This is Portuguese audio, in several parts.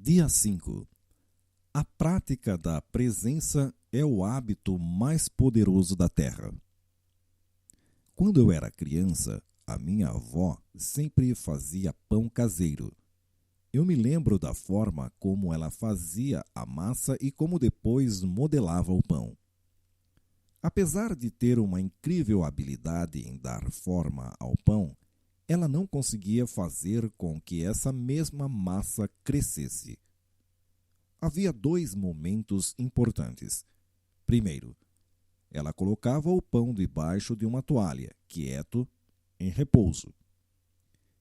Dia 5. A prática da presença é o hábito mais poderoso da terra. Quando eu era criança, a minha avó sempre fazia pão caseiro. Eu me lembro da forma como ela fazia a massa e como depois modelava o pão. Apesar de ter uma incrível habilidade em dar forma ao pão, ela não conseguia fazer com que essa mesma massa crescesse. Havia 2 momentos importantes. Primeiro, ela colocava o pão debaixo de uma toalha, quieto, em repouso.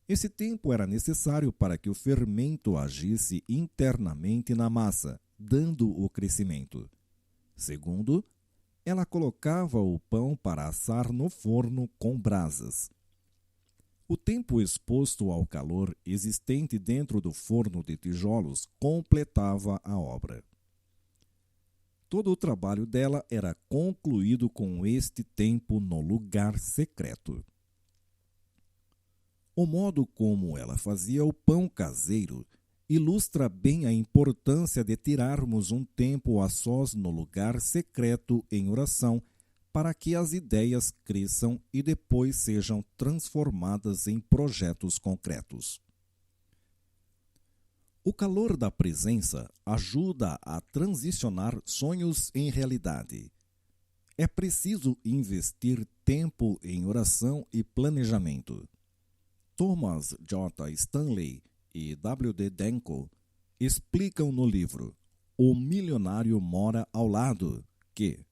Esse tempo era necessário para que o fermento agisse internamente na massa, dando o crescimento. Segundo, ela colocava o pão para assar no forno com brasas. O tempo exposto ao calor existente dentro do forno de tijolos completava a obra. Todo o trabalho dela era concluído com este tempo no lugar secreto. O modo como ela fazia o pão caseiro ilustra bem a importância de tirarmos um tempo a sós no lugar secreto em oração para que as ideias cresçam e depois sejam transformadas em projetos concretos. O calor da presença ajuda a transicionar sonhos em realidade. É preciso investir tempo em oração e planejamento. Thomas J. Stanley e W. D. Denko explicam no livro O Milionário Mora ao Lado que,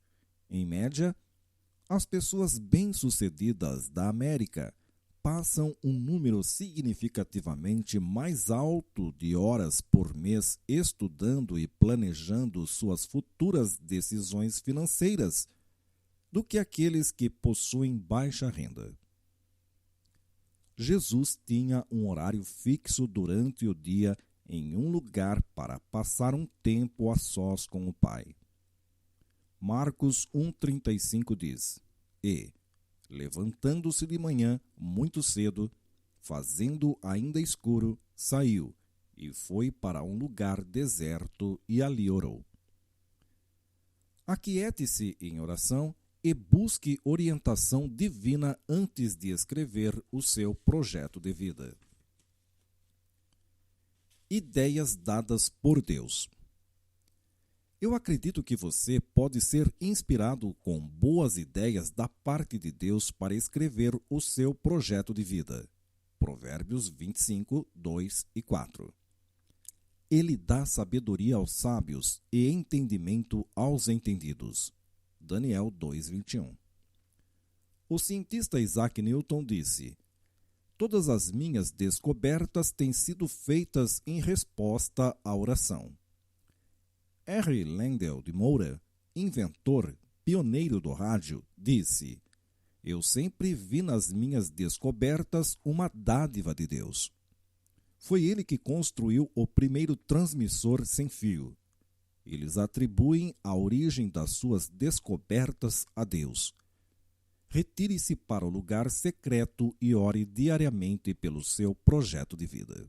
em média, as pessoas bem-sucedidas da América passam um número significativamente mais alto de horas por mês estudando e planejando suas futuras decisões financeiras do que aqueles que possuem baixa renda. Jesus tinha um horário fixo durante o dia em um lugar para passar um tempo a sós com o Pai. Marcos 1,35 diz: E, levantando-se de manhã, muito cedo, fazendo ainda escuro, saiu e foi para um lugar deserto e ali orou. Aquiete-se em oração e busque orientação divina antes de escrever o seu projeto de vida. Ideias dadas por Deus. Eu acredito que você pode ser inspirado com boas ideias da parte de Deus para escrever o seu projeto de vida. Provérbios 25, 2 e 4. Ele dá sabedoria aos sábios e entendimento aos entendidos. Daniel 2:21. O cientista Isaac Newton disse: Todas as minhas descobertas têm sido feitas em resposta à oração. R. Landell de Moura, inventor, pioneiro do rádio, disse: Eu sempre vi nas minhas descobertas uma dádiva de Deus. Foi ele que construiu o primeiro transmissor sem fio. Eles atribuem a origem das suas descobertas a Deus. Retire-se para o lugar secreto e ore diariamente pelo seu projeto de vida.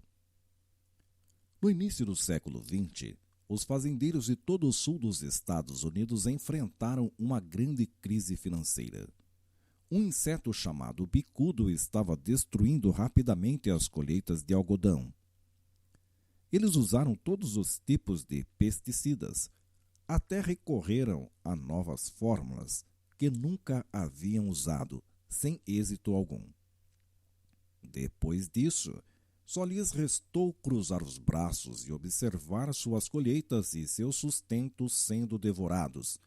No início do século XX, os fazendeiros de todo o sul dos Estados Unidos enfrentaram uma grande crise financeira. Um inseto chamado bicudo estava destruindo rapidamente as colheitas de algodão. Eles usaram todos os tipos de pesticidas, até recorreram a novas fórmulas que nunca haviam usado, sem êxito algum. Depois disso, só lhes restou cruzar os braços e observar suas colheitas e seus sustentos sendo devorados.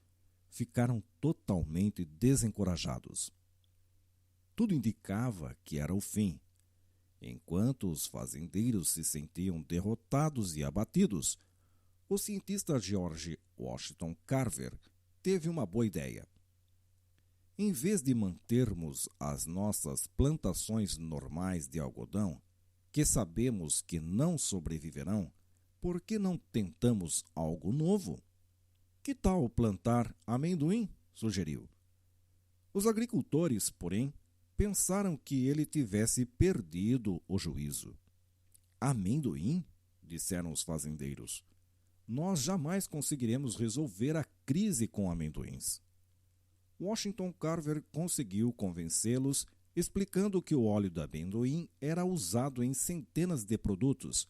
Ficaram totalmente desencorajados. Tudo indicava que era o fim. Enquanto os fazendeiros se sentiam derrotados e abatidos, o cientista George Washington Carver teve uma boa ideia. Em vez de mantermos as nossas plantações normais de algodão, que sabemos que não sobreviverão, por que não tentamos algo novo? Que tal plantar amendoim? Sugeriu. Os agricultores, porém, pensaram que ele tivesse perdido o juízo. Amendoim? disseram os fazendeiros. Nós jamais conseguiremos resolver a crise com amendoins. Washington Carver conseguiu convencê-los, explicando que o óleo de amendoim era usado em centenas de produtos,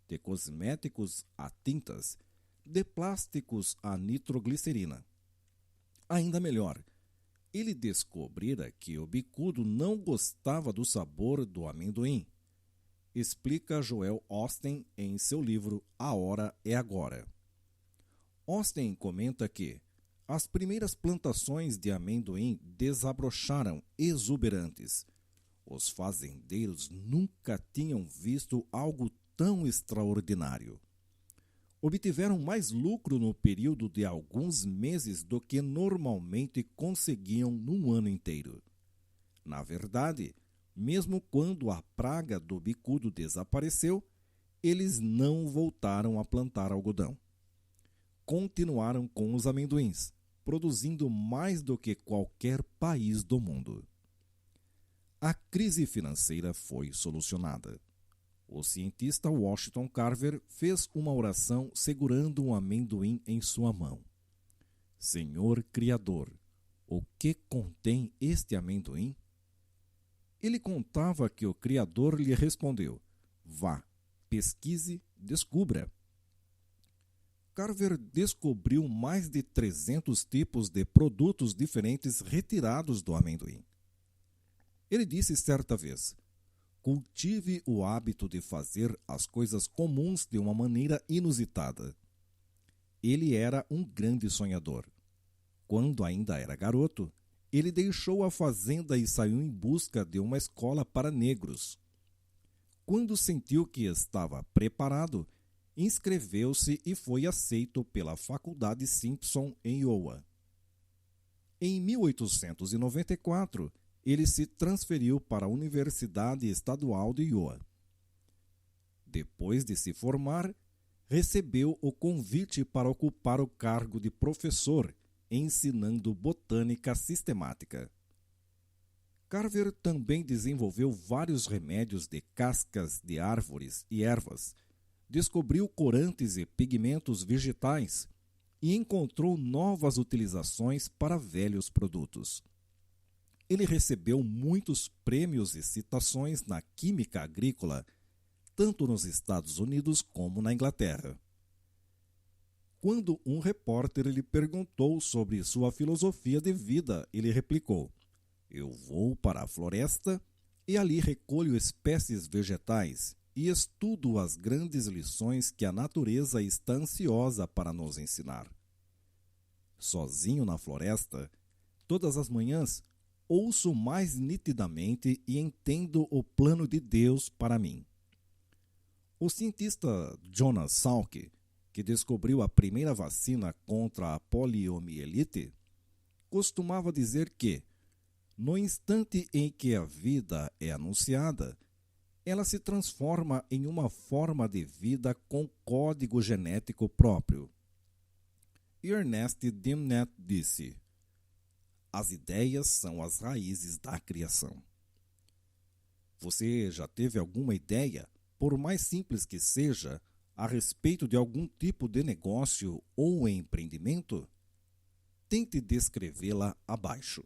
de cosméticos a tintas, de plásticos a nitroglicerina. Ainda melhor, ele descobrira que o bicudo não gostava do sabor do amendoim, explica Joel Osteen em seu livro A Hora é Agora. Osteen comenta que as primeiras plantações de amendoim desabrocharam exuberantes. Os fazendeiros nunca tinham visto algo tão extraordinário. Obtiveram mais lucro no período de alguns meses do que normalmente conseguiam num ano inteiro. Na verdade, mesmo quando a praga do bicudo desapareceu, eles não voltaram a plantar algodão. Continuaram com os amendoins, produzindo mais do que qualquer país do mundo. A crise financeira foi solucionada. O cientista Washington Carver fez uma oração segurando um amendoim em sua mão. Senhor Criador, o que contém este amendoim? Ele contava que o Criador lhe respondeu: vá, pesquise, descubra. Carver descobriu mais de 300 tipos de produtos diferentes retirados do amendoim. Ele disse certa vez: cultive o hábito de fazer as coisas comuns de uma maneira inusitada. Ele era um grande sonhador. Quando ainda era garoto, ele deixou a fazenda e saiu em busca de uma escola para negros. Quando sentiu que estava preparado, inscreveu-se e foi aceito pela Faculdade Simpson em Iowa. Em 1894, ele se transferiu para a Universidade Estadual de Iowa. Depois de se formar, recebeu o convite para ocupar o cargo de professor, ensinando botânica sistemática. Carver também desenvolveu vários remédios de cascas de árvores e ervas, descobriu corantes e pigmentos vegetais e encontrou novas utilizações para velhos produtos. Ele recebeu muitos prêmios e citações na química agrícola, tanto nos Estados Unidos como na Inglaterra. Quando um repórter lhe perguntou sobre sua filosofia de vida, ele replicou: eu vou para a floresta e ali recolho espécies vegetais e estudo as grandes lições que a natureza está ansiosa para nos ensinar. Sozinho na floresta, todas as manhãs, ouço mais nitidamente e entendo o plano de Deus para mim. O cientista Jonas Salk, que descobriu a primeira vacina contra a poliomielite, costumava dizer que, no instante em que a vida é anunciada, ela se transforma em uma forma de vida com código genético próprio. Ernest Dymnet disse: as ideias são as raízes da criação. Você já teve alguma ideia, por mais simples que seja, a respeito de algum tipo de negócio ou empreendimento? Tente descrevê-la abaixo.